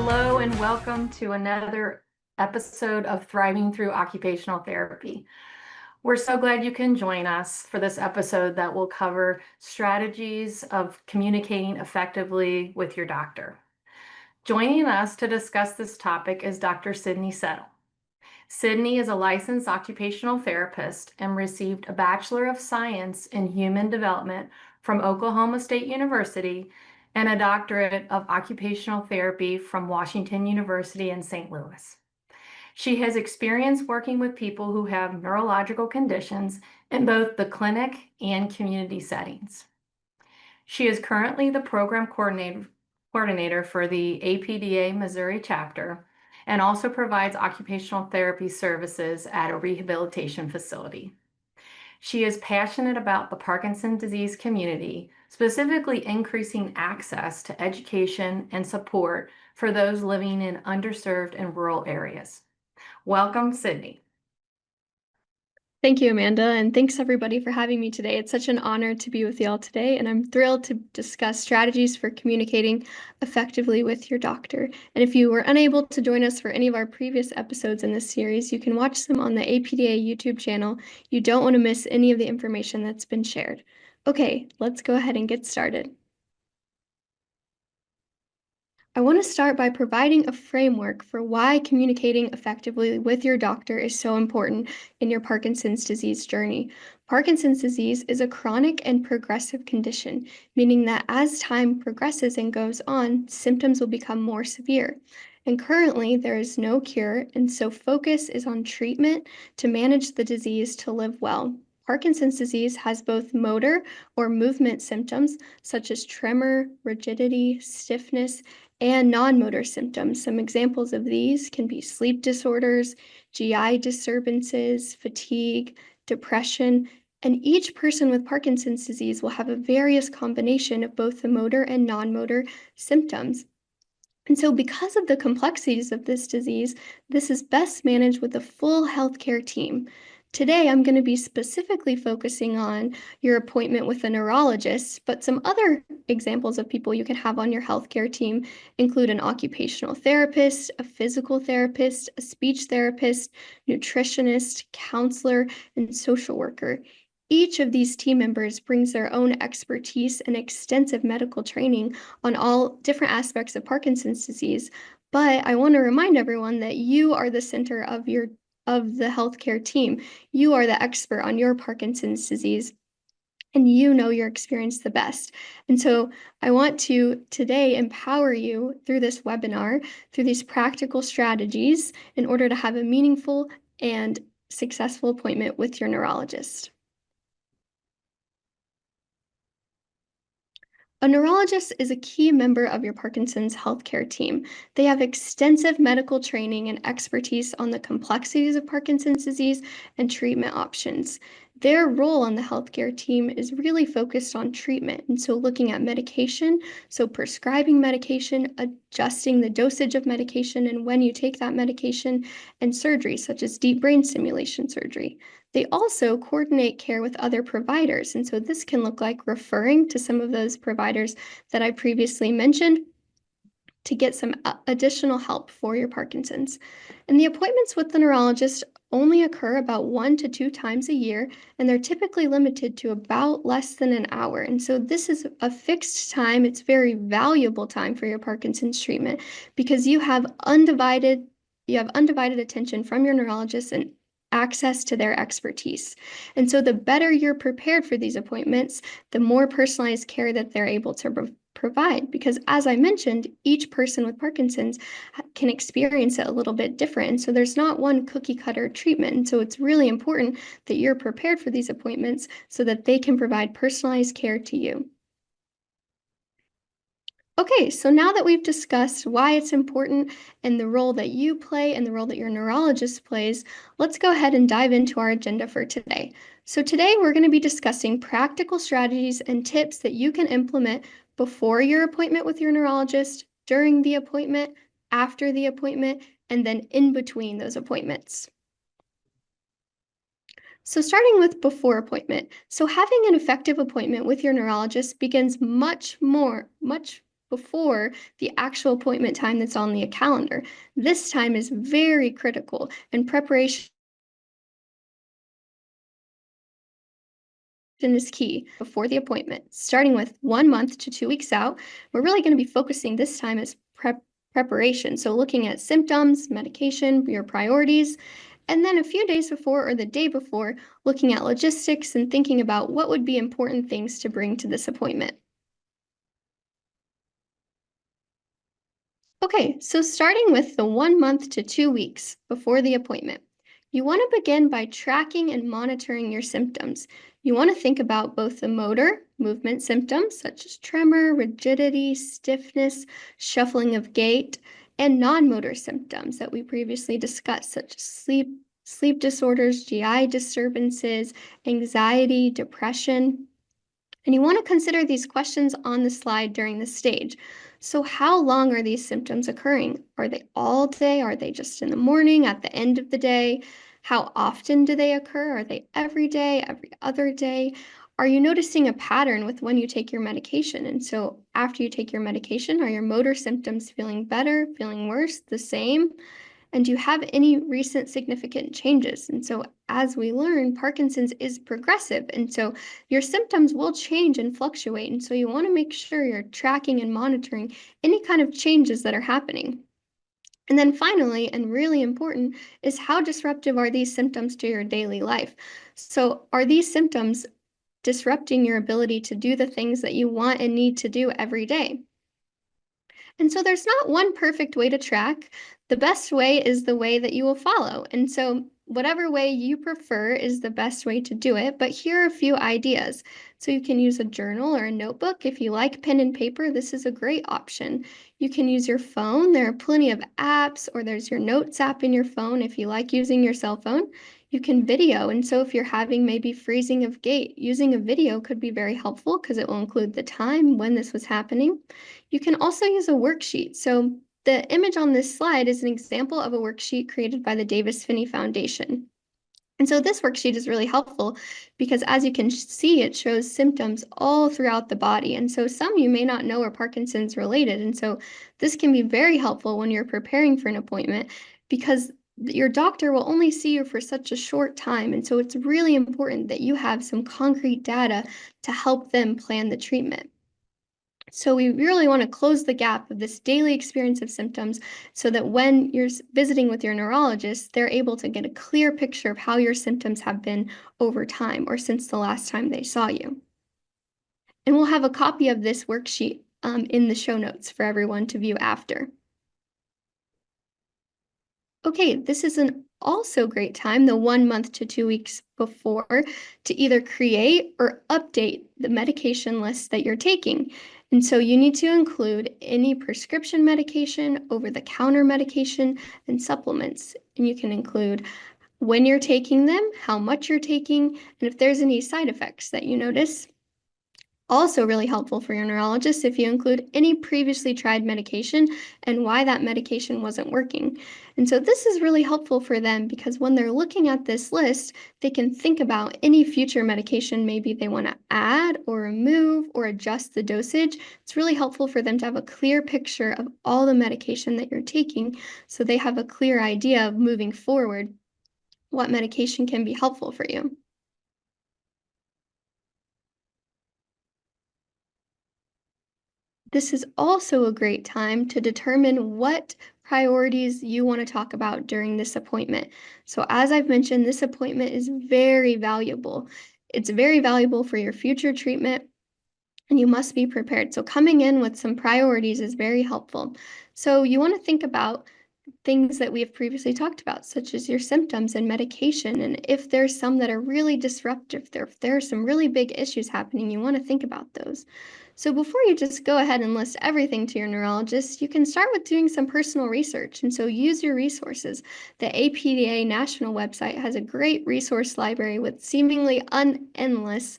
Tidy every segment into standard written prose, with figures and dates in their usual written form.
Hello and welcome to another episode of Thriving Through Occupational Therapy. We're so glad you can join us for this episode that will cover strategies of communicating effectively with your doctor. Joining us to discuss this topic is Dr. Sydney Settle. Sydney is a licensed occupational therapist and received a Bachelor of Science in Human Development from Oklahoma State University and a doctorate of occupational therapy from Washington University in St. Louis. She has experience working with people who have neurological conditions in both the clinic and community settings. She is currently the program coordinator for the APDA Missouri chapter and also provides occupational therapy services at a rehabilitation facility. She is passionate about the Parkinson's disease community, specifically increasing access to education and support for those living in underserved and rural areas. Welcome, Sydney. Thank you, Amanda, and thanks everybody for having me today. It's such an honor to be with you all today, and I'm thrilled to discuss strategies for communicating effectively with your doctor. And if you were unable to join us for any of our previous episodes in this series, you can watch them on the APDA YouTube channel. You don't want to miss any of the information that's been shared. Okay, let's go ahead and get started. I want to start by providing a framework for why communicating effectively with your doctor is so important in your Parkinson's disease journey. Parkinson's disease is a chronic and progressive condition, meaning that as time progresses and goes on, symptoms will become more severe. And currently, there is no cure, and so focus is on treatment to manage the disease to live well. Parkinson's disease has both motor or movement symptoms, such as tremor, rigidity, stiffness, and non-motor symptoms. Some examples of these can be sleep disorders, GI disturbances, fatigue, depression, and each person with Parkinson's disease will have a various combination of both the motor and non-motor symptoms. And so because of the complexities of this disease, this is best managed with a full healthcare team. Today, I'm going to be specifically focusing on your appointment with a neurologist, but some other examples of people you can have on your healthcare team include an occupational therapist, a physical therapist, a speech therapist, nutritionist, counselor, and social worker. Each of these team members brings their own expertise and extensive medical training on all different aspects of Parkinson's disease. But I want to remind everyone that you are the center of the healthcare team. You are the expert on your Parkinson's disease, and you know your experience the best. And so I want to today empower you through this webinar, through these practical strategies in order to have a meaningful and successful appointment with your neurologist. A neurologist is a key member of your Parkinson's healthcare team. They have extensive medical training and expertise on the complexities of Parkinson's disease and treatment options. Their role on the healthcare team is really focused on treatment, and so looking at medication, so prescribing medication, adjusting the dosage of medication and when you take that medication, and surgery, such as deep brain stimulation surgery. They also coordinate care with other providers, and so this can look like referring to some of those providers that I previously mentioned to get some additional help for your Parkinson's. And the appointments with the neurologist only occur about 1 to 2 times a year, and they're typically limited to about less than an hour. And so this is a fixed time. It's very valuable time for your Parkinson's treatment because you have undivided attention from your neurologist and access to their expertise. And so the better you're prepared for these appointments, the more personalized care that they're able to provide. Because as I mentioned, each person with Parkinson's can experience it a little bit different. And so there's not one cookie cutter treatment. And so it's really important that you're prepared for these appointments so that they can provide personalized care to you. Okay, so now that we've discussed why it's important and the role that you play and the role that your neurologist plays, let's go ahead and dive into our agenda for today. So today we're going to be discussing practical strategies and tips that you can implement before your appointment with your neurologist, during the appointment, after the appointment, and then in between those appointments. So starting with before appointment. So having an effective appointment with your neurologist begins much before the actual appointment time that's on the calendar. This time is very critical, and preparation is key before the appointment. Starting with 1 month to 2 weeks out, we're really going to be focusing this time as preparation. So looking at symptoms, medication, your priorities, and then a few days before or the day before, looking at logistics and thinking about what would be important things to bring to this appointment. Okay, so starting with the 1 month to 2 weeks before the appointment, you want to begin by tracking and monitoring your symptoms. You want to think about both the motor movement symptoms, such as tremor, rigidity, stiffness, shuffling of gait, and non-motor symptoms that we previously discussed, such as sleep disorders, GI disturbances, anxiety, depression. And you want to consider these questions on the slide during the stage. So how long are these symptoms occurring? Are they all day? Are they just in the morning, at the end of the day? How often do they occur? Are they every day, every other day? Are you noticing a pattern with when you take your medication? And so after you take your medication, are your motor symptoms feeling better, feeling worse, the same? And do you have any recent significant changes? And so, as we learn, Parkinson's is progressive. And so, your symptoms will change and fluctuate. And so, you want to make sure you're tracking and monitoring any kind of changes that are happening. And then, finally, and really important, is how disruptive are these symptoms to your daily life? So, are these symptoms disrupting your ability to do the things that you want and need to do every day? And so there's not one perfect way to track. The best way is the way that you will follow. And so whatever way you prefer is the best way to do it. But here are a few ideas. So you can use a journal or a notebook. If you like pen and paper, this is a great option. You can use your phone. There are plenty of apps, or there's your notes app in your phone if you like using your cell phone. You can video. And so if you're having maybe freezing of gait, using a video could be very helpful because it will include the time when this was happening. You can also use a worksheet. So the image on this slide is an example of a worksheet created by the Davis-Finney Foundation. And so this worksheet is really helpful because, as you can see, it shows symptoms all throughout the body. And so some you may not know are Parkinson's related. And so this can be very helpful when you're preparing for an appointment because your doctor will only see you for such a short time. And so it's really important that you have some concrete data to help them plan the treatment. So we really want to close the gap of this daily experience of symptoms so that when you're visiting with your neurologist, they're able to get a clear picture of how your symptoms have been over time or since the last time they saw you. And we'll have a copy of this worksheet in the show notes for everyone to view after. Okay, this is an also great time, the 1 month to 2 weeks before, to either create or update the medication list that you're taking. And so you need to include any prescription medication, over-the-counter medication, and supplements. And you can include when you're taking them, how much you're taking, and if there's any side effects that you notice. Also really helpful for your neurologist if you include any previously tried medication and why that medication wasn't working. And so this is really helpful for them because when they're looking at this list, they can think about any future medication maybe they want to add or remove or adjust the dosage. It's really helpful for them to have a clear picture of all the medication that you're taking so they have a clear idea of moving forward what medication can be helpful for you. This is also a great time to determine what priorities you want to talk about during this appointment. So, as I've mentioned, this appointment is very valuable. It's very valuable for your future treatment, and you must be prepared. So, coming in with some priorities is very helpful. So, you want to think about things that we have previously talked about, such as your symptoms and medication. And if there's some that are really disruptive, if there are some really big issues happening, you want to think about those. So before you just go ahead and list everything to your neurologist, you can start with doing some personal research. And so use your resources. The APDA national website has a great resource library with seemingly endless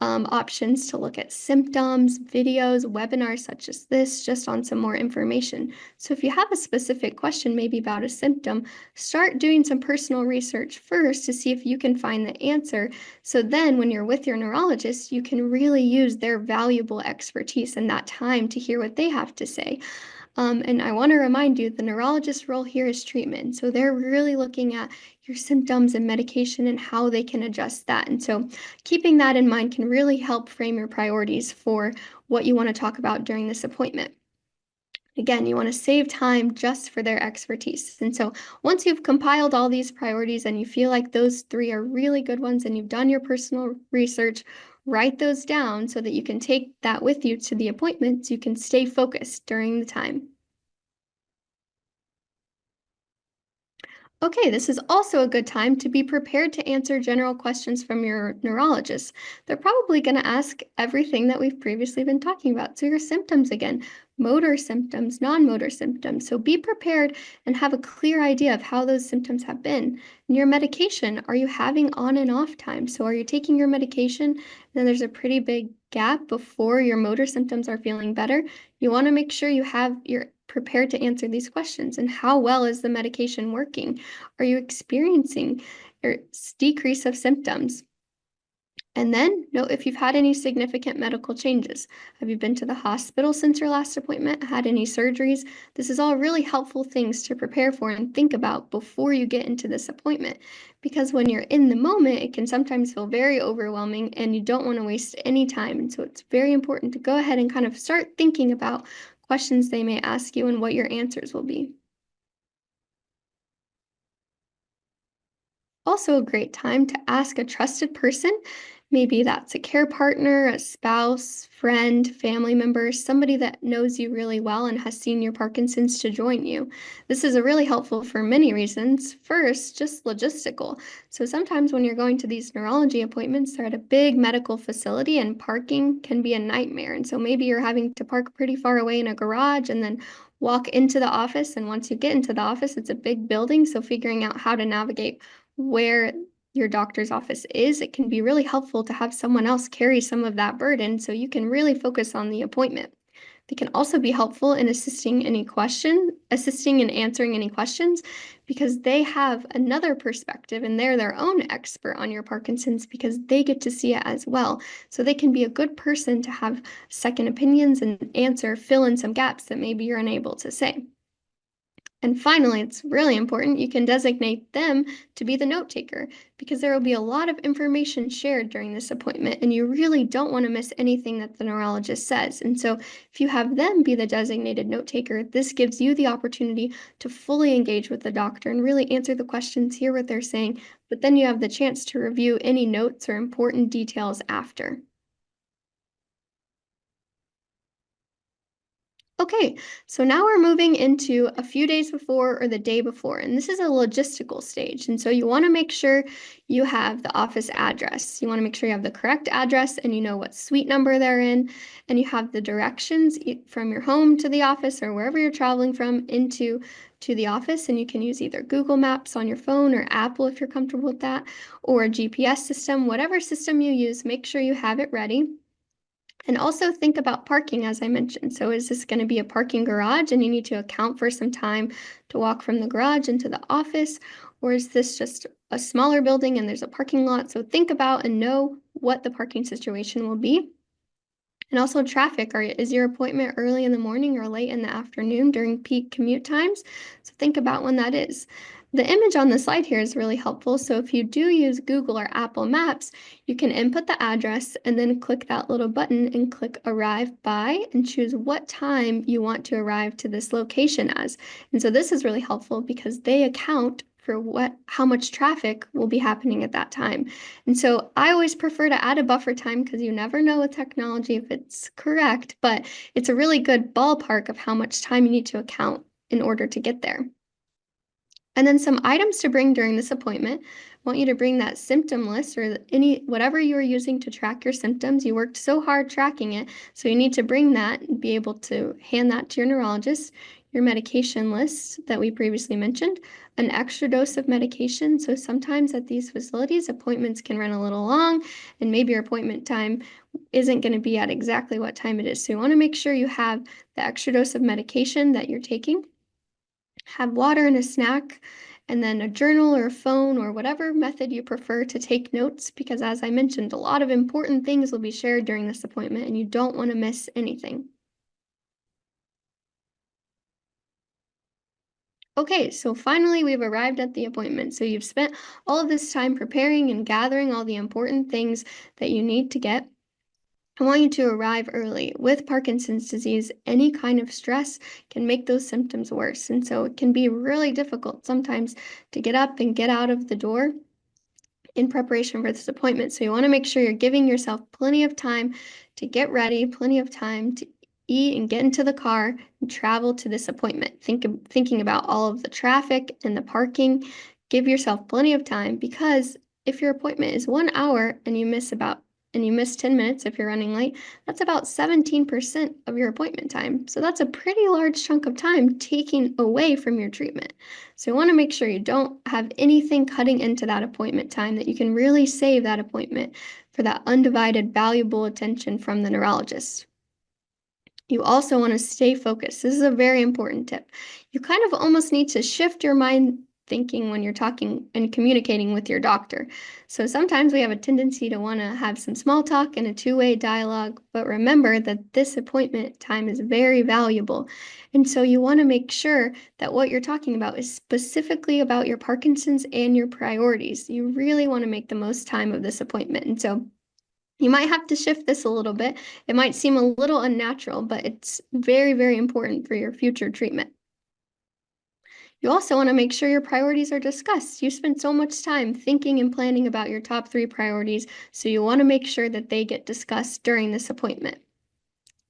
options to look at symptoms, videos, webinars such as this, just on some more information. So if you have a specific question, maybe about a symptom, start doing some personal research first to see if you can find the answer. So then when you're with your neurologist, you can really use their valuable expertise and that time to hear what they have to say. And I want to remind you, the neurologist's role here is treatment. So they're really looking at your symptoms and medication and how they can adjust that. And so keeping that in mind can really help frame your priorities for what you want to talk about during this appointment. Again, you want to save time just for their expertise. And so once you've compiled all these priorities and you feel like those three are really good ones and you've done your personal research, write those down so that you can take that with you to the appointment so you can stay focused during the time. Okay, this is also a good time to be prepared to answer general questions from your neurologist. They're probably going to ask everything that we've previously been talking about. So, your symptoms again, motor symptoms, non motor symptoms. So, be prepared and have a clear idea of how those symptoms have been. And your medication, are you having on and off time? So, are you taking your medication? Then there's a pretty big gap before your motor symptoms are feeling better. You want to make sure you're prepared to answer these questions. And how well is the medication working? Are you experiencing a decrease of symptoms? And then note if you've had any significant medical changes. Have you been to the hospital since your last appointment? Had any surgeries? This is all really helpful things to prepare for and think about before you get into this appointment. Because when you're in the moment, it can sometimes feel very overwhelming and you don't want to waste any time. And so it's very important to go ahead and kind of start thinking about questions they may ask you and what your answers will be. Also a great time to ask a trusted person. Maybe that's a care partner, a spouse, friend, family member, somebody that knows you really well and has seen your Parkinson's to join you. This is a really helpful for many reasons. First, just logistical. So sometimes when you're going to these neurology appointments, they're at a big medical facility and parking can be a nightmare. And so maybe you're having to park pretty far away in a garage and then walk into the office. And once you get into the office, it's a big building. So figuring out how to navigate where your doctor's office is, it can be really helpful to have someone else carry some of that burden so you can really focus on the appointment. They can also be helpful in assisting in answering any questions because they have another perspective and they're their own expert on your Parkinson's because they get to see it as well. So they can be a good person to have second opinions and fill in some gaps that maybe you're unable to say. And finally, it's really important you can designate them to be the note taker because there will be a lot of information shared during this appointment and you really don't want to miss anything that the neurologist says. And so if you have them be the designated note taker, this gives you the opportunity to fully engage with the doctor and really answer the questions, hear what they're saying, but then you have the chance to review any notes or important details after. Okay, so now we're moving into a few days before or the day before, and this is a logistical stage. And so you want to make sure you have the office address. You want to make sure you have the correct address and you know what suite number they're in, and you have the directions from your home to the office or wherever you're traveling from to the office. And you can use either Google Maps on your phone or Apple if you're comfortable with that, or a GPS system, whatever system you use, make sure you have it ready. And also think about parking, as I mentioned. So is this going to be a parking garage and you need to account for some time to walk from the garage into the office? Or is this just a smaller building and there's a parking lot? So think about and know what the parking situation will be. And also traffic. Is your appointment early in the morning or late in the afternoon during peak commute times? So think about when that is. The image on the slide here is really helpful. So if you do use Google or Apple Maps, you can input the address and then click that little button and click Arrive By and choose what time you want to arrive to this location as. And so this is really helpful because they account for how much traffic will be happening at that time. And so I always prefer to add a buffer time because you never know with technology if it's correct, but it's a really good ballpark of how much time you need to account in order to get there. And then some items to bring during this appointment. I want you to bring that symptom list or whatever you are using to track your symptoms. You worked so hard tracking it, so you need to bring that and be able to hand that to your neurologist. Your medication list that we previously mentioned, an extra dose of medication. So sometimes at these facilities, appointments can run a little long, and maybe your appointment time isn't going to be at exactly what time it is. So you want to make sure you have the extra dose of medication that you're taking. Have water and a snack, and then a journal or a phone or whatever method you prefer to take notes, because as I mentioned, a lot of important things will be shared during this appointment and you don't want to miss anything. Okay, so finally we've arrived at the appointment. So you've spent all of this time preparing and gathering all the important things that you need to get. I want you to arrive early. With Parkinson's disease, any kind of stress can make those symptoms worse. And so it can be really difficult sometimes to get up and get out of the door in preparation for this appointment. So you want to make sure you're giving yourself plenty of time to get ready, plenty of time to eat and get into the car and travel to this appointment. Thinking about all of the traffic and the parking. Give yourself plenty of time, because if your appointment is 1 hour and you miss 10 minutes if you're running late, that's about 17% of your appointment time. So that's a pretty large chunk of time taken away from your treatment. So you want to make sure you don't have anything cutting into that appointment time, that you can really save that appointment for that undivided, valuable attention from the neurologist. You also want to stay focused. This is a very important tip. You kind of almost need to shift your mind thinking when you're talking and communicating with your doctor. So sometimes we have a tendency to want to have some small talk and a two-way dialogue, but remember that this appointment time is very valuable. And so you want to make sure that what you're talking about is specifically about your Parkinson's and your priorities. You really want to make the most time of this appointment. And so you might have to shift this a little bit. It might seem a little unnatural, but it's very, very important for your future treatment. You also want to make sure your priorities are discussed. You spend so much time thinking and planning about your top 3 priorities, so you want to make sure that they get discussed during this appointment.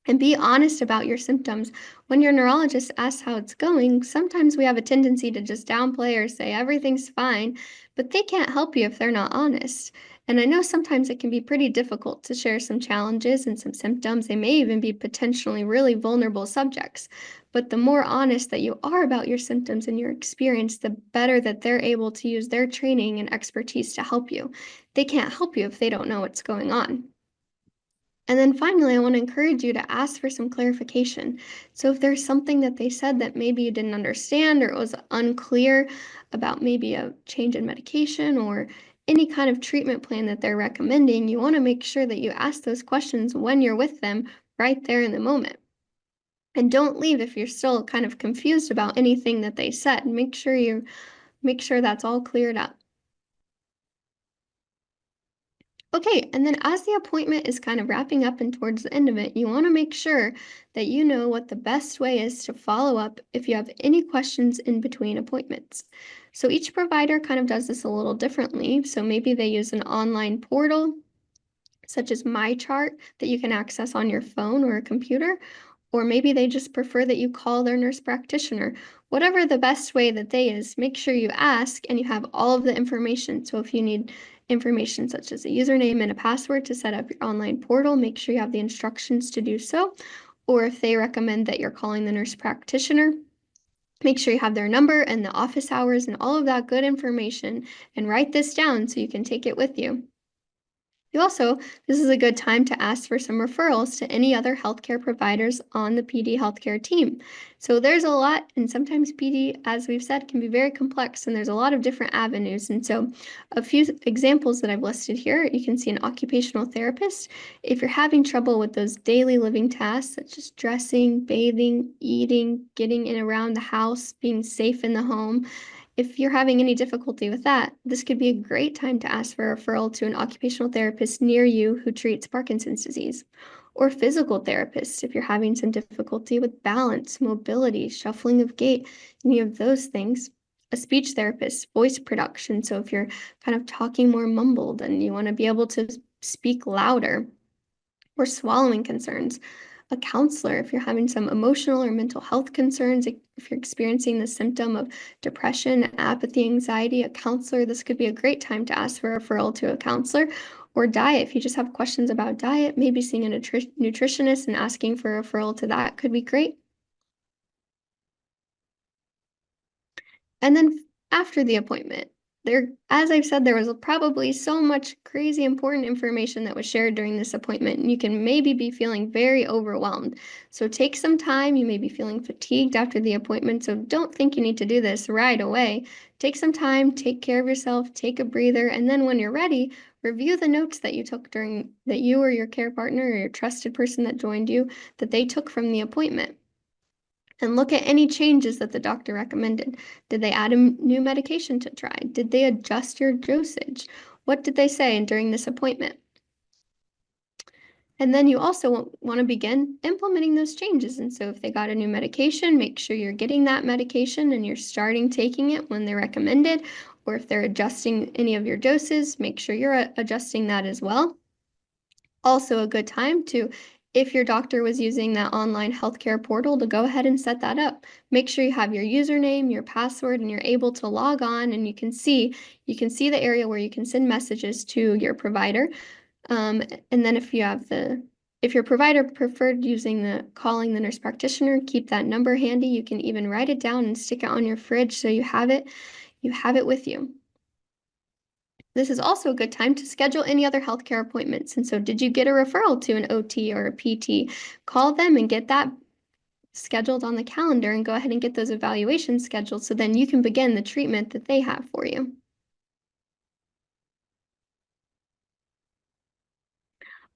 And be honest about your symptoms. When your neurologist asks how it's going, sometimes we have a tendency to just downplay or say everything's fine, but they can't help you if they're not honest. And I know sometimes it can be pretty difficult to share some challenges and some symptoms. They may even be potentially really vulnerable subjects. But the more honest that you are about your symptoms and your experience, the better that they're able to use their training and expertise to help you. They can't help you if they don't know what's going on. And then finally, I want to encourage you to ask for some clarification. So if there's something that they said that maybe you didn't understand, or it was unclear about maybe a change in medication or any kind of treatment plan that they're recommending, you want to make sure that you ask those questions when you're with them right there in the moment. And don't leave if you're still kind of confused about anything that they said. Make sure that's all cleared up. Okay, and then as the appointment is kind of wrapping up and towards the end of it, you want to make sure that you know what the best way is to follow up if you have any questions in between appointments. So each provider kind of does this a little differently. So maybe they use an online portal such as MyChart that you can access on your phone or a computer, or maybe they just prefer that you call their nurse practitioner. Whatever the best way that they is, make sure you ask and you have all of the information. So if you need information such as a username and a password to set up your online portal, make sure you have the instructions to do so. Or if they recommend that you're calling the nurse practitioner, make sure you have their number and the office hours and all of that good information, and write this down so you can take it with you. This is a good time to ask for some referrals to any other healthcare providers on the PD healthcare team. So there's a lot, and sometimes PD, as we've said, can be very complex, and there's a lot of different avenues. And so a few examples that I've listed here, you can see an occupational therapist. If you're having trouble with those daily living tasks, such as dressing, bathing, eating, getting in around the house, being safe in the home, if you're having any difficulty with that, this could be a great time to ask for a referral to an occupational therapist near you who treats Parkinson's disease. Or physical therapists, if you're having some difficulty with balance, mobility, shuffling of gait, any of those things. A speech therapist, voice production. So if you're kind of talking more mumbled and you want to be able to speak louder, or swallowing concerns. A counselor, if you're having some emotional or mental health concerns, if you're experiencing the symptom of depression, apathy, anxiety, a counselor, this could be a great time to ask for a referral to a counselor. Or diet, if you just have questions about diet, maybe seeing a nutritionist and asking for a referral to that could be great. And then after the appointment, As I've said, there was probably so much crazy important information that was shared during this appointment, and you can maybe be feeling very overwhelmed. So take some time. You may be feeling fatigued after the appointment, so don't think you need to do this right away. Take some time, take care of yourself, take a breather, and then when you're ready, review the notes that you took that you or your care partner or your trusted person that joined you, that they took from the appointment. And look at any changes that the doctor recommended. Did they add a new medication to try? Did they adjust your dosage? What did they say during this appointment? And then you also want to begin implementing those changes. And so if they got a new medication, make sure you're getting that medication and you're starting taking it when they're recommended. Or if they're adjusting any of your doses, make sure you're adjusting that as well. Also a good time to, if your doctor was using that online healthcare portal, to go ahead and set that up. Make sure you have your username, your password, and you're able to log on, and you can see the area where you can send messages to your provider. And then if your provider preferred calling the nurse practitioner, keep that number handy. You can even write it down and stick it on your fridge so you have it with you. This is also a good time to schedule any other healthcare appointments. And so did you get a referral to an OT or a PT? Call them and get that scheduled on the calendar and go ahead and get those evaluations scheduled so then you can begin the treatment that they have for you.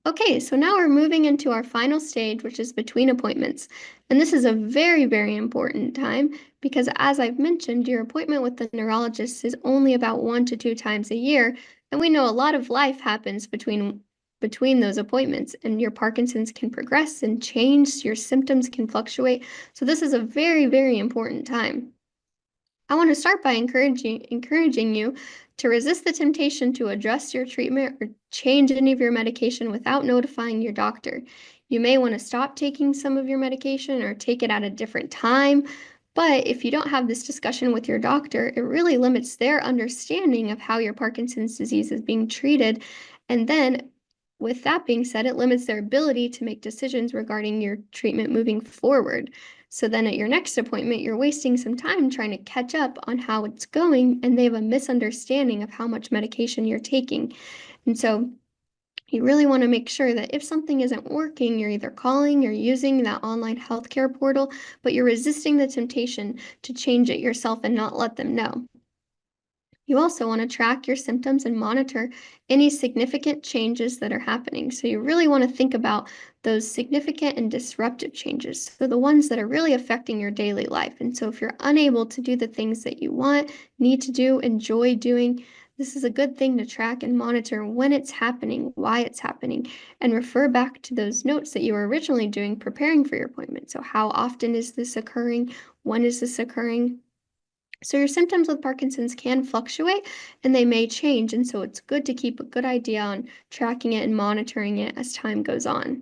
Okay, so now we're moving into our final stage, which is between appointments. And this is a very, very important time because, as I've mentioned, your appointment with the neurologist is only about 1 to 2 times a year. And we know a lot of life happens between those appointments, and your Parkinson's can progress and change, your symptoms can fluctuate. So this is a very, very important time. I want to start by encouraging you to resist the temptation to adjust your treatment or change any of your medication without notifying your doctor. You may want to stop taking some of your medication or take it at a different time, but if you don't have this discussion with your doctor, it really limits their understanding of how your Parkinson's disease is being treated. And then, with that being said, it limits their ability to make decisions regarding your treatment moving forward. So then at your next appointment, you're wasting some time trying to catch up on how it's going, and they have a misunderstanding of how much medication you're taking. And so you really want to make sure that if something isn't working, you're either calling or using that online healthcare portal, but you're resisting the temptation to change it yourself and not let them know. You also want to track your symptoms and monitor any significant changes that are happening. So you really want to think about those significant and disruptive changes. So the ones that are really affecting your daily life. And so if you're unable to do the things that you need to do, enjoy doing, this is a good thing to track and monitor when it's happening, why it's happening, and refer back to those notes that you were originally doing preparing for your appointment. So how often is this occurring? When is this occurring? So your symptoms with Parkinson's can fluctuate and they may change, and so it's good to keep a good idea on tracking it and monitoring it as time goes on.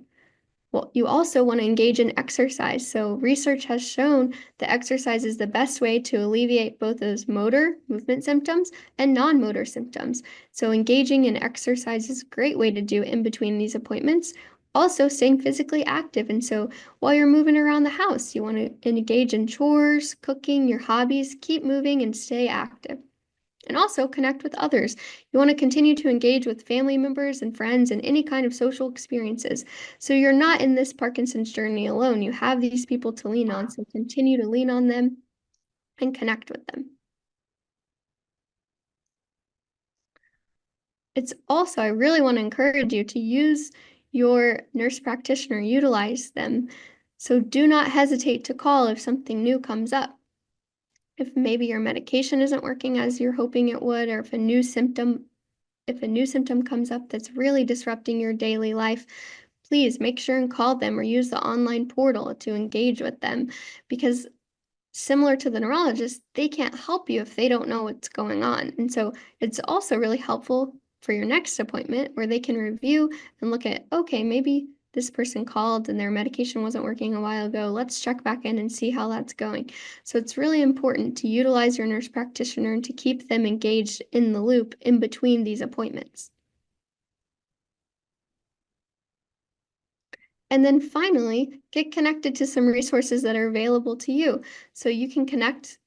Well, you also want to engage in exercise. So research has shown that exercise is the best way to alleviate both those motor movement symptoms and non-motor symptoms. So engaging in exercise is a great way to do in between these appointments. Also staying physically active. And so while you're moving around the house, you want to engage in chores, cooking, your hobbies, keep moving and stay active. And also connect with others. You want to continue to engage with family members and friends and any kind of social experiences. So you're not in this Parkinson's journey alone. You have these people to lean on, so continue to lean on them and connect with them. It's also, I really want to encourage you to use your nurse practitioner, utilize them. So do not hesitate to call if something new comes up. If maybe your medication isn't working as you're hoping it would, or if a new symptom comes up that's really disrupting your daily life, please make sure and call them or use the online portal to engage with them, because similar to the neurologist, they can't help you if they don't know what's going on. And so it's also really helpful for your next appointment where they can review and look at, okay, maybe this person called and their medication wasn't working a while ago. Let's check back in and see how that's going. So it's really important to utilize your nurse practitioner and to keep them engaged in the loop in between these appointments. And then finally, get connected to some resources that are available to you. So you can connect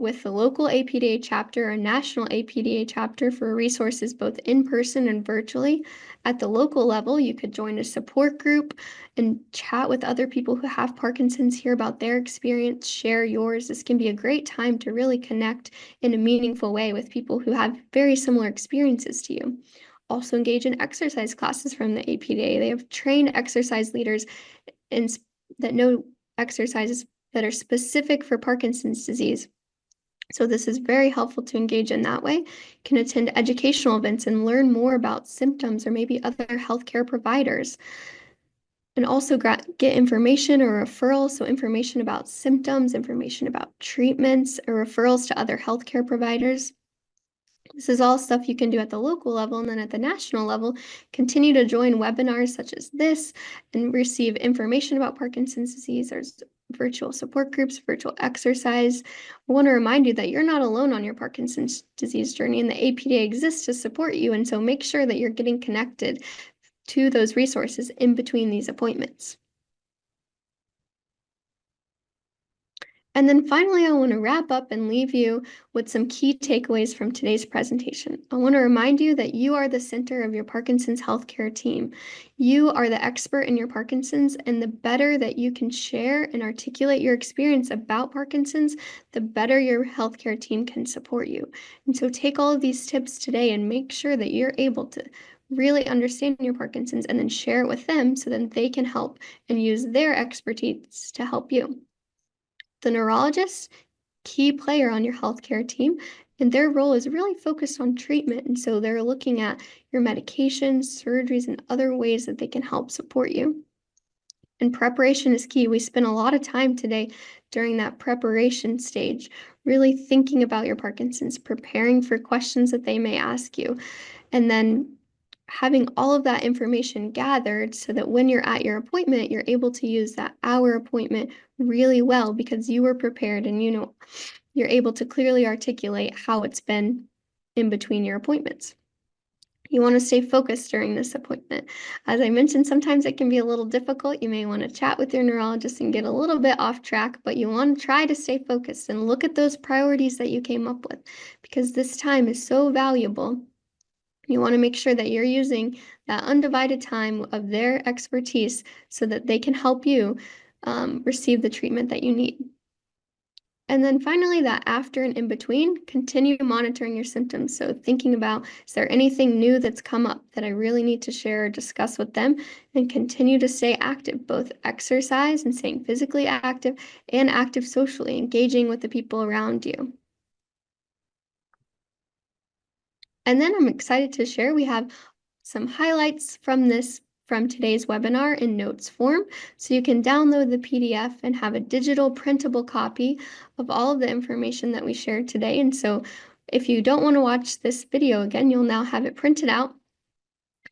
with the local APDA chapter or national APDA chapter for resources both in person and virtually. At the local level, you could join a support group and chat with other people who have Parkinson's, hear about their experience, share yours. This can be a great time to really connect in a meaningful way with people who have very similar experiences to you. Also engage in exercise classes from the APDA. They have trained exercise leaders that know exercises that are specific for Parkinson's disease. So this is very helpful to engage in that way. You can attend educational events and learn more about symptoms or maybe other healthcare providers. And also get information or referrals, so information about symptoms, information about treatments, or referrals to other healthcare providers. This is all stuff you can do at the local level, and then at the national level, continue to join webinars such as this and receive information about Parkinson's disease. There's virtual support groups, virtual exercise. I want to remind you that you're not alone on your Parkinson's disease journey, and the APDA exists to support you, and so make sure that you're getting connected to those resources in between these appointments. And then finally, I want to wrap up and leave you with some key takeaways from today's presentation. I want to remind you that you are the center of your Parkinson's healthcare team. You are the expert in your Parkinson's, and the better that you can share and articulate your experience about Parkinson's, the better your healthcare team can support you. And so take all of these tips today and make sure that you're able to really understand your Parkinson's and then share it with them so that they can help and use their expertise to help you. The neurologist, key player on your healthcare team, and their role is really focused on treatment. And so they're looking at your medications, surgeries, and other ways that they can help support you. And preparation is key. We spent a lot of time today during that preparation stage, really thinking about your Parkinson's, preparing for questions that they may ask you, and then having all of that information gathered so that when you're at your appointment, you're able to use that hour appointment really well because you were prepared and you're able to clearly articulate how it's been in between your appointments. You want to stay focused during this appointment. As I mentioned, sometimes it can be a little difficult. You may want to chat with your neurologist and get a little bit off track, but you want to try to stay focused and look at those priorities that you came up with because this time is so valuable. You want to make sure that you're using that undivided time of their expertise so that they can help you receive the treatment that you need. And then finally, that after and in between, continue monitoring your symptoms. So thinking about, is there anything new that's come up that I really need to share or discuss with them? And continue to stay active, both exercise and staying physically active and active socially, engaging with the people around you. And then I'm excited to share we have some highlights from today's webinar in notes form. So you can download the PDF and have a digital printable copy of all of the information that we shared today. And so if you don't want to watch this video again, you'll now have it printed out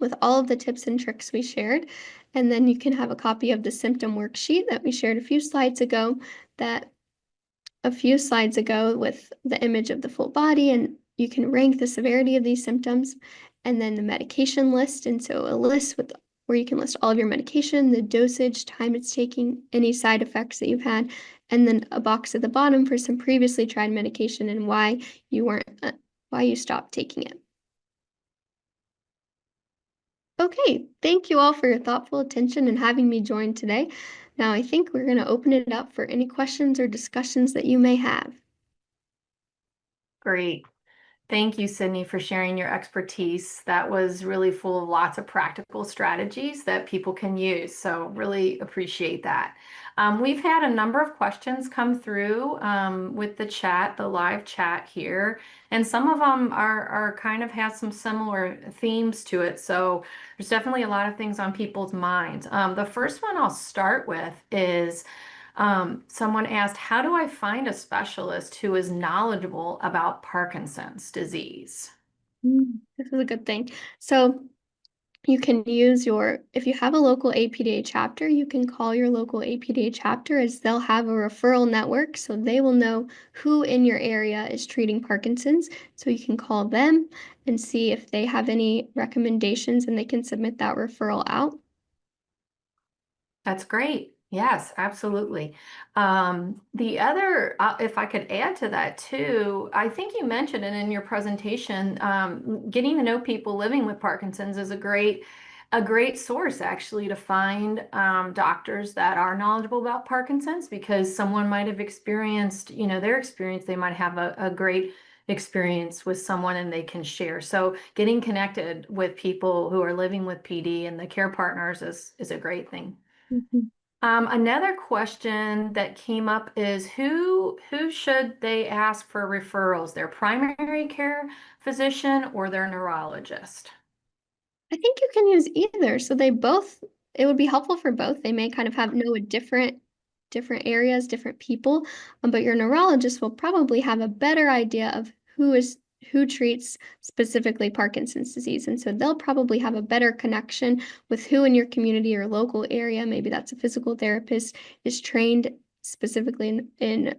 with all of the tips and tricks we shared. And then you can have a copy of the symptom worksheet that we shared a few slides ago with the image of the full body, and you can rank the severity of these symptoms, and then the medication list. And so a list where you can list all of your medication, the dosage, time it's taking, any side effects that you've had, and then a box at the bottom for some previously tried medication and why you stopped taking it. Okay, thank you all for your thoughtful attention and having me join today. Now I think we're going to open it up for any questions or discussions that you may have. Great. Thank you, Sydney, for sharing your expertise. That was really full of lots of practical strategies that people can use. So really appreciate that. We've had a number of questions come through with the live chat here, and some of them are kind of have some similar themes to it. So there's definitely a lot of things on people's minds. The first one I'll start with is someone asked, how do I find a specialist who is knowledgeable about Parkinson's disease? This is a good thing. So you can if you have a local APDA chapter, you can call your local APDA chapter as they'll have a referral network. So they will know who in your area is treating Parkinson's. So you can call them and see if they have any recommendations and they can submit that referral out. That's great. Yes, absolutely. The other, if I could add to that too, I think you mentioned it in your presentation, getting to know people living with Parkinson's is a great source actually to find doctors that are knowledgeable about Parkinson's because someone might have experienced, their experience, they might have a great experience with someone and they can share. So getting connected with people who are living with PD and the care partners is a great thing. Mhm. Another question that came up is who should they ask for referrals? Their primary care physician or their neurologist? I think you can use either. So they both it would be helpful for both. They may kind of have know a different areas, different people, but your neurologist will probably have a better idea of who treats specifically Parkinson's disease. And so they'll probably have a better connection with who in your community or local area, maybe that's a physical therapist, is trained specifically in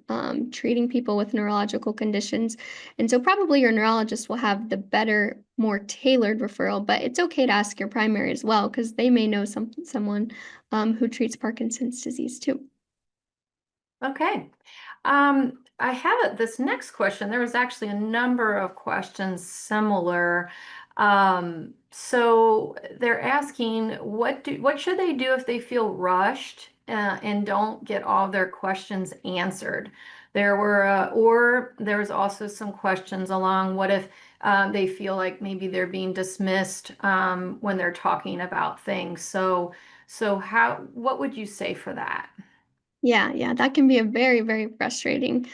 treating people with neurological conditions. And so probably your neurologist will have the better, more tailored referral, but it's okay to ask your primary as well because they may know someone who treats Parkinson's disease too. Okay. I have this next question. There was actually a number of questions similar. So they're asking, what should they do if they feel rushed and don't get all their questions answered? Or there's also some questions along what if they feel like maybe they're being dismissed when they're talking about things. What would you say for that? Yeah, yeah, that can be a very, very frustrating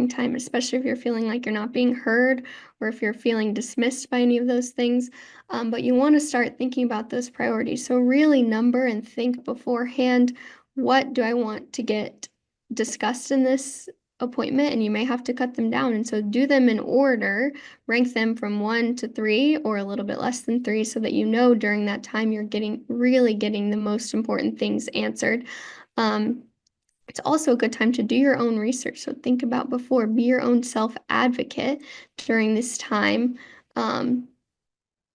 time, especially if you're feeling like you're not being heard or if you're feeling dismissed by any of those things. But you want to start thinking about those priorities. So really number and think beforehand, what do I want to get discussed in this appointment? And you may have to cut them down. And so do them in order, rank them from 1 to 3 or a little bit less than 3 so that you know during that time you're really getting the most important things answered. Um, it's also a good time to do your own research. So think about before, be your own self advocate during this time. Um,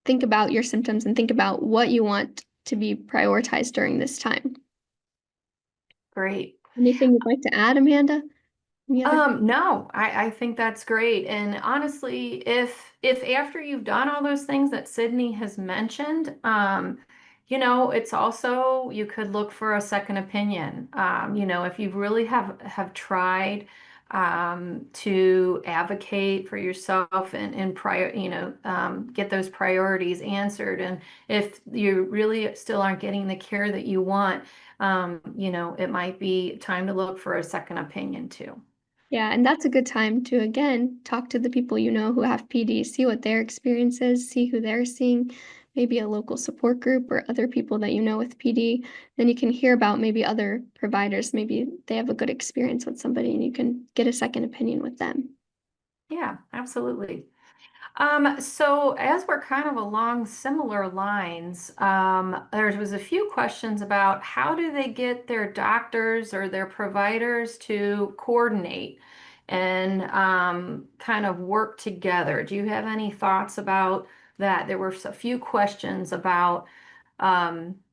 think about your symptoms and think about what you want to be prioritized during this time. Great. Anything you'd like to add, Amanda? Any other? No, I think that's great. And honestly, if after you've done all those things that Sydney has mentioned, it's also you could look for a second opinion. If you really have tried to advocate for yourself and get those priorities answered, and if you really still aren't getting the care that you want, it might be time to look for a second opinion too. Yeah, and that's a good time to again talk to the people you know who have PD, see what their experience is, see who they're seeing, maybe a local support group or other people that you know with PD. Then you can hear about maybe other providers, maybe they have a good experience with somebody and you can get a second opinion with them. Yeah, absolutely. So as we're kind of along similar lines, there was a few questions about how do they get their doctors or their providers to coordinate and kind of work together. Do you have any thoughts about that? There were a few questions about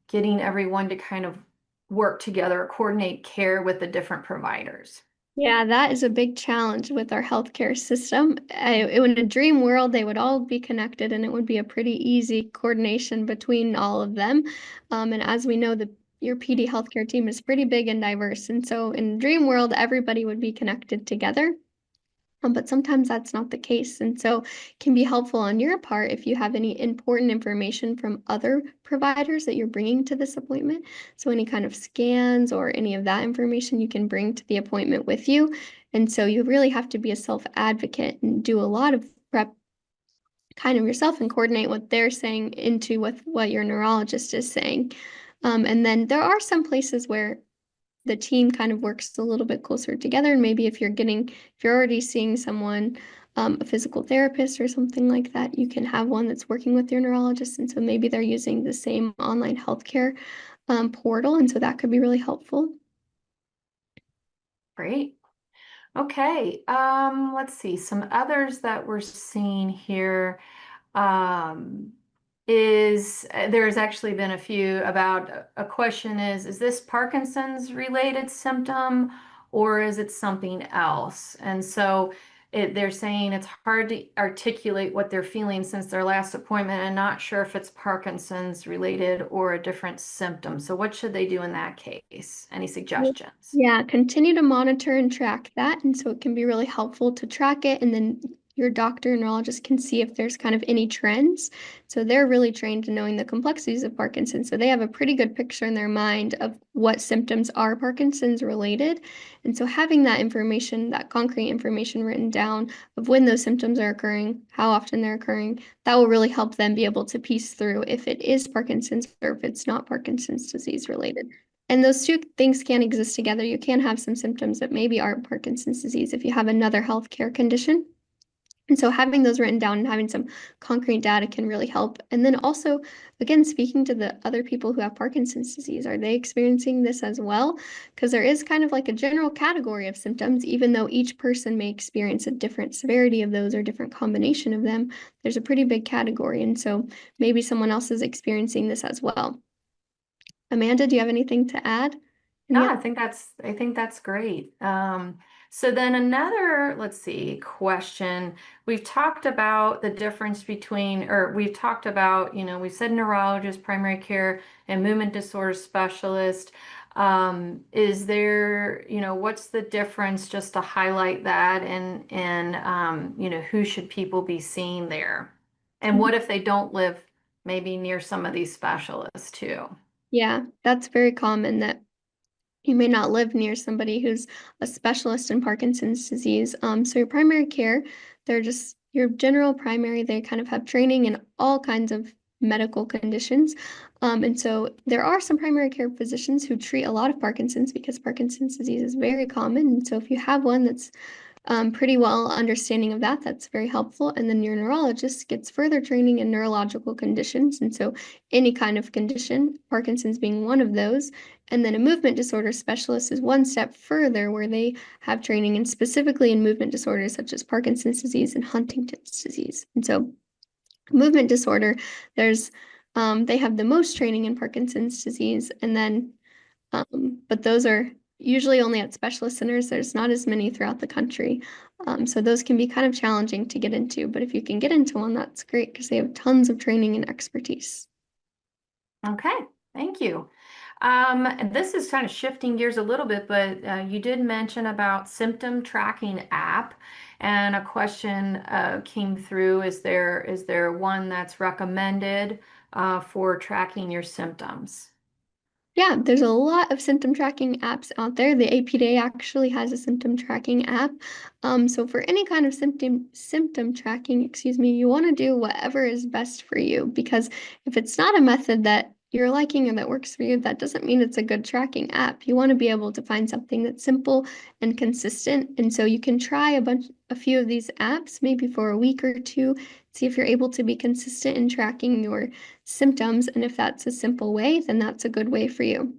getting everyone to kind of work together, coordinate care with the different providers. Yeah, that is a big challenge with our healthcare system. In a dream world, they would all be connected and it would be a pretty easy coordination between all of them. And as we know, your PD healthcare team is pretty big and diverse. And so in a dream world, everybody would be connected together. But sometimes that's not the case. And so it can be helpful on your part if you have any important information from other providers that you're bringing to this appointment. So any kind of scans or any of that information you can bring to the appointment with you. And so you really have to be a self advocate and do a lot of prep kind of yourself and coordinate what they're saying into with what your neurologist is saying. And then there are some places where the team kind of works a little bit closer together. And maybe if you're already seeing someone, a physical therapist or something like that, you can have one that's working with your neurologist. And so maybe they're using the same online healthcare portal. And so that could be really helpful. Great. Okay. Let's see some others that we're seeing here. Um, there's actually been a few about a question is this Parkinson's related symptom or is it something else? And so they're saying it's hard to articulate what they're feeling since their last appointment and not sure if it's Parkinson's related or a different symptom. So what should they do in that case? Any suggestions? Yeah, continue to monitor and track that. And so it can be really helpful to track it. And then your doctor and neurologist can see if there's kind of any trends. So they're really trained in knowing the complexities of Parkinson's. So they have a pretty good picture in their mind of what symptoms are Parkinson's related. And so having that information, that concrete information written down of when those symptoms are occurring, how often they're occurring, that will really help them be able to piece through if it is Parkinson's or if it's not Parkinson's disease related. And those two things can exist together. You can have some symptoms that maybe aren't Parkinson's disease if you have another healthcare condition. And so having those written down and having some concrete data can really help. And then also, again, speaking to the other people who have Parkinson's disease, are they experiencing this as well? Because there is kind of like a general category of symptoms, even though each person may experience a different severity of those or different combination of them, there's a pretty big category. And so maybe someone else is experiencing this as well. Amanda, do you have anything to add? No, Any other? I think that's great. So then another, let's see, question. We've talked about the difference between, or we've talked about, we've said neurologist, primary care, and movement disorder specialist. Is there, what's the difference just to highlight that and who should people be seeing there? And what if they don't live maybe near some of these specialists too? Yeah, that's very common that you may not live near somebody who's a specialist in Parkinson's disease. So your primary care, they're just your general primary, they kind of have training in all kinds of medical conditions. And so there are some primary care physicians who treat a lot of Parkinson's because Parkinson's disease is very common. And so if you have one that's pretty well understanding of that. That's very helpful. And then your neurologist gets further training in neurological conditions. And so any kind of condition, Parkinson's being one of those. And then a movement disorder specialist is one step further where they have training in specifically in movement disorders such as Parkinson's disease and Huntington's disease. And so movement disorder, there's they have the most training in Parkinson's disease. And then but those are usually only at specialist centers. There's not as many throughout the country. So those can be kind of challenging to get into. But if you can get into one, that's great because they have tons of training and expertise. Okay, thank you. This is kind of shifting gears a little bit, but you did mention about symptom tracking app, and a question came through. Is there one that's recommended for tracking your symptoms? Yeah, there's a lot of symptom tracking apps out there. The APDA actually has a symptom tracking app. So for any kind of symptom tracking, excuse me, you want to do whatever is best for you because if it's not a method that you're liking or that works for you, that doesn't mean it's a good tracking app. You want to be able to find something that's simple and consistent. And so you can try a few of these apps, maybe for a week or two, see if you're able to be consistent in tracking your symptoms. And if that's a simple way, then that's a good way for you.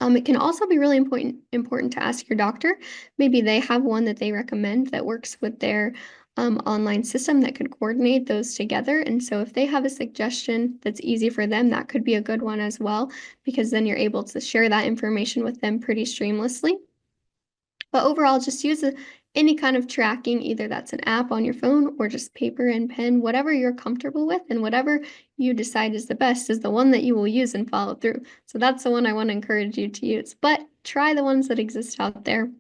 It can also be really important to ask your doctor. Maybe they have one that they recommend that works with their online system that could coordinate those together. And so if they have a suggestion that's easy for them, that could be a good one as well, because then you're able to share that information with them pretty streamlessly. But overall, just use any kind of tracking, either that's an app on your phone or just paper and pen, whatever you're comfortable with and whatever you decide is the best is the one that you will use and follow through. So that's the one I want to encourage you to use. But try the ones that exist out there.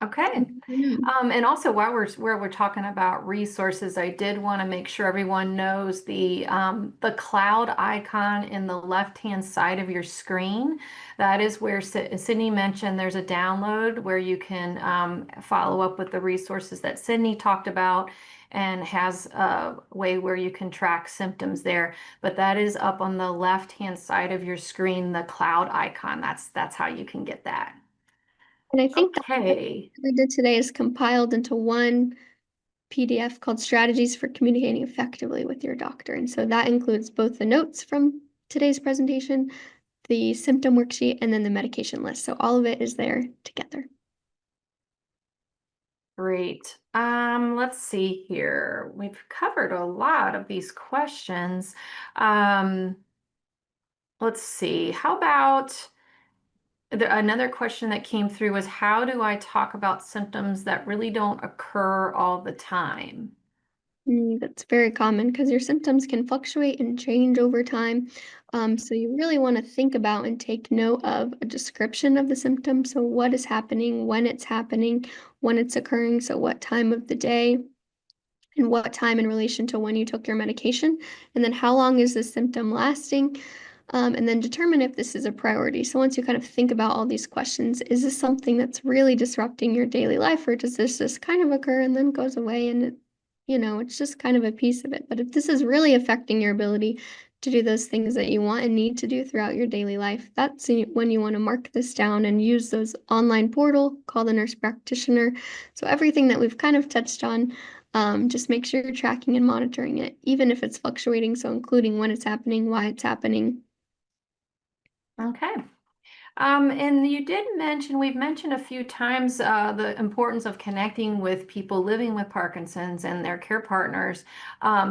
Okay. And also while we're talking about resources, I did want to make sure everyone knows the cloud icon in the left-hand side of your screen. That is where Sydney mentioned there's a download where you can follow up with the resources that Sydney talked about and has a way where you can track symptoms there. But that is up on the left-hand side of your screen, the cloud icon. That's how you can get that. And I think that what Okay. we did today is compiled into one PDF called Strategies for Communicating Effectively with Your Doctor. And so that includes both the notes from today's presentation, the symptom worksheet, and then the medication list. So all of it is there together. Great. Let's see here. We've covered a lot of these questions. Um, let's see. How about another question that came through was how do I talk about symptoms that really don't occur all the time? That's very common because your symptoms can fluctuate and change over time. So you really want to think about and take note of a description of the symptom. So what is happening, when it's occurring, so what time of the day, and what time in relation to when you took your medication, and then how long is this symptom lasting, and then determine if this is a priority. So once you kind of think about all these questions, is this something that's really disrupting your daily life, or does this just kind of occur and then goes away and it's just kind of a piece of it. But if this is really affecting your ability to do those things that you want and need to do throughout your daily life, that's when you want to mark this down and use those online portal, call the nurse practitioner. So everything that we've kind of touched on, just make sure you're tracking and monitoring it, even if it's fluctuating. So including when it's happening, why it's happening. Okay. And you did mention, we've mentioned a few times the importance of connecting with people living with Parkinson's and their care partners.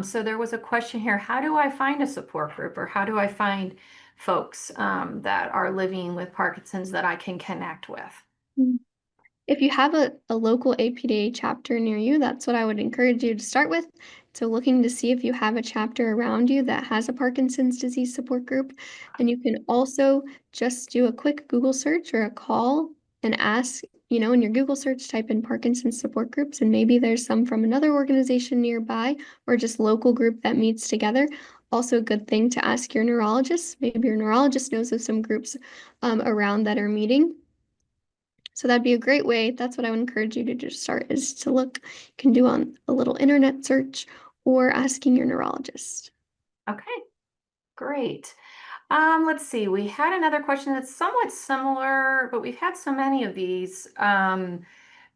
So there was a question here, how do I find a support group or how do I find folks that are living with Parkinson's that I can connect with? If you have a local APDA chapter near you, that's what I would encourage you to start with. So looking to see if you have a chapter around you that has a Parkinson's disease support group. And you can also just do a quick Google search or a call and ask, in your Google search, type in Parkinson's support groups, and maybe there's some from another organization nearby or just local group that meets together. Also a good thing to ask your neurologist. Maybe your neurologist knows of some groups around that are meeting. So that'd be a great way. That's what I would encourage you to just start is to look, you can do on a little internet search or asking your neurologist. Okay, great. Let's see, we had another question that's somewhat similar, but we've had so many of these.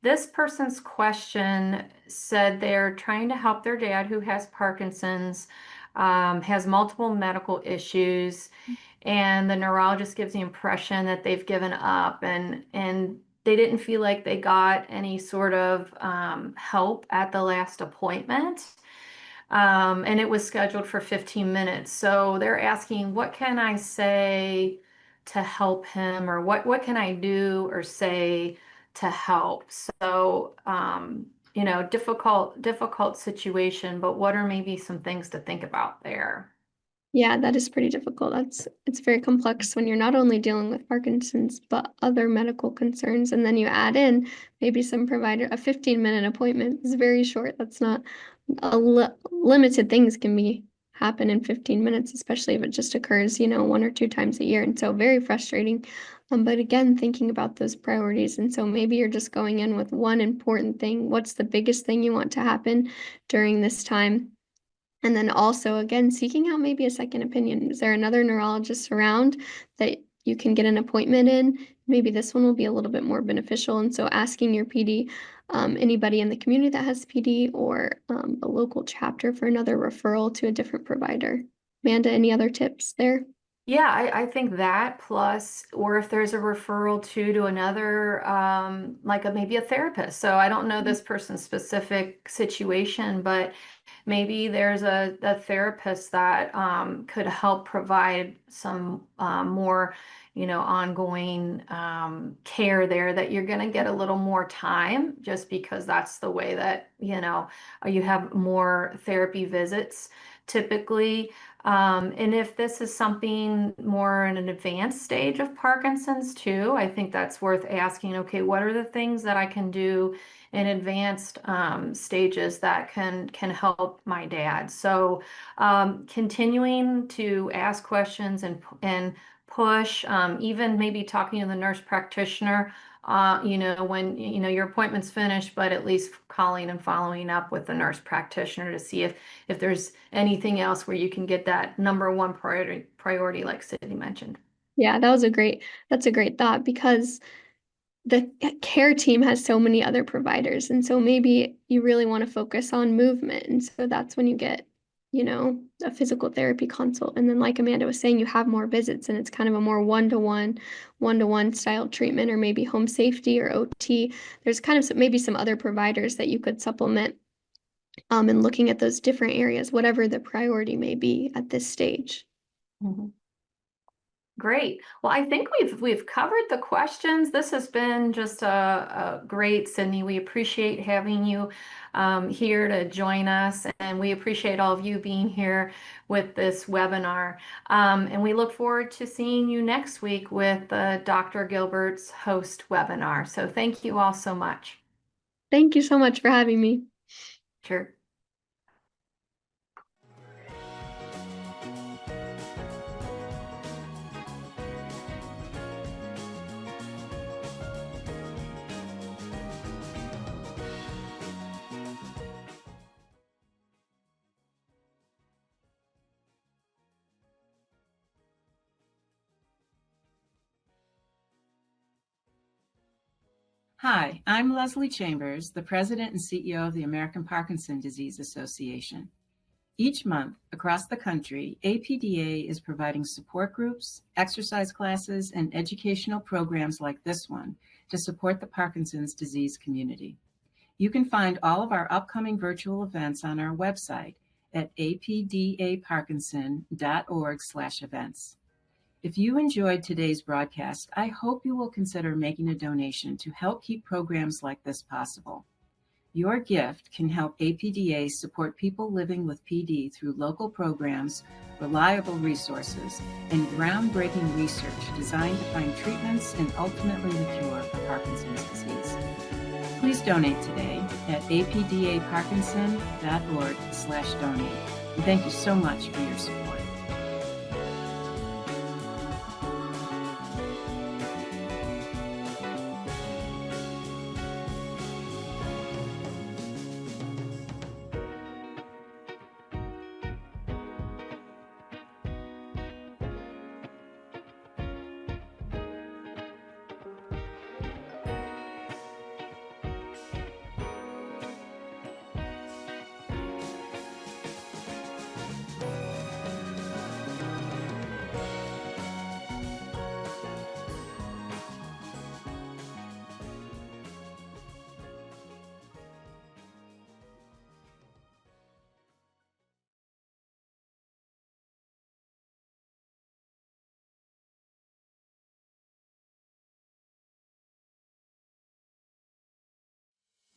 This person's question said they're trying to help their dad who has Parkinson's, has multiple medical issues, and the neurologist gives the impression that they've given up and they didn't feel like they got any sort of help at the last appointment. And it was scheduled for 15 minutes. So they're asking, what can I say to help him, or what can I do or say to help? So, difficult situation, but what are maybe some things to think about there? Yeah, that is pretty difficult. It's very complex when you're not only dealing with Parkinson's, but other medical concerns. And then you add in maybe some provider, a 15-minute appointment is very short. That's not limited things can be happen in 15 minutes, especially if it just occurs, one or two times a year. And so very frustrating. But again, thinking about those priorities. And so maybe you're just going in with one important thing. What's the biggest thing you want to happen during this time? And then also, again, seeking out maybe a second opinion. Is there another neurologist around that you can get an appointment in? Maybe this one will be a little bit more beneficial. And so asking your PD, anybody in the community that has PD or a local chapter for another referral to a different provider. Amanda, any other tips there? Yeah, I think that plus, or if there's a referral to another, maybe a therapist. So I don't know this person's specific situation, but maybe there's a therapist that could help provide some more, ongoing care there that you're going to get a little more time just because that's the way that, you have more therapy visits typically. And if this is something more in an advanced stage of Parkinson's too, I think that's worth asking, okay, what are the things that I can do in advanced stages that can help my dad? So continuing to ask questions and push, even maybe talking to the nurse practitioner, when your appointment's finished, but at least calling and following up with the nurse practitioner to see if there's anything else where you can get that number one priority like Sydney mentioned. Yeah, that's a great thought because the care team has so many other providers. And so maybe you really want to focus on movement. And so that's when you get, a physical therapy consult. And then like Amanda was saying, you have more visits and it's kind of a more one-to-one style treatment, or maybe home safety or OT. There's kind of maybe some other providers that you could supplement, and looking at those different areas, whatever the priority may be at this stage. Mhm. Great. Well, I think we've covered the questions. This has been just a great, Sydney. We appreciate having you here to join us, and we appreciate all of you being here with this webinar. And we look forward to seeing you next week with Dr. Gilbert's host webinar. So thank you all so much. Thank you so much for having me. Sure. Hi, I'm Leslie Chambers, the President and CEO of the American Parkinson Disease Association. Each month across the country, APDA is providing support groups, exercise classes, and educational programs like this one to support the Parkinson's disease community. You can find all of our upcoming virtual events on our website at apdaparkinson.org/events. If you enjoyed today's broadcast, I hope you will consider making a donation to help keep programs like this possible. Your gift can help APDA support people living with PD through local programs, reliable resources, and groundbreaking research designed to find treatments and ultimately the cure for Parkinson's disease. Please donate today at apdaparkinson.org/donate. And thank you so much for your support.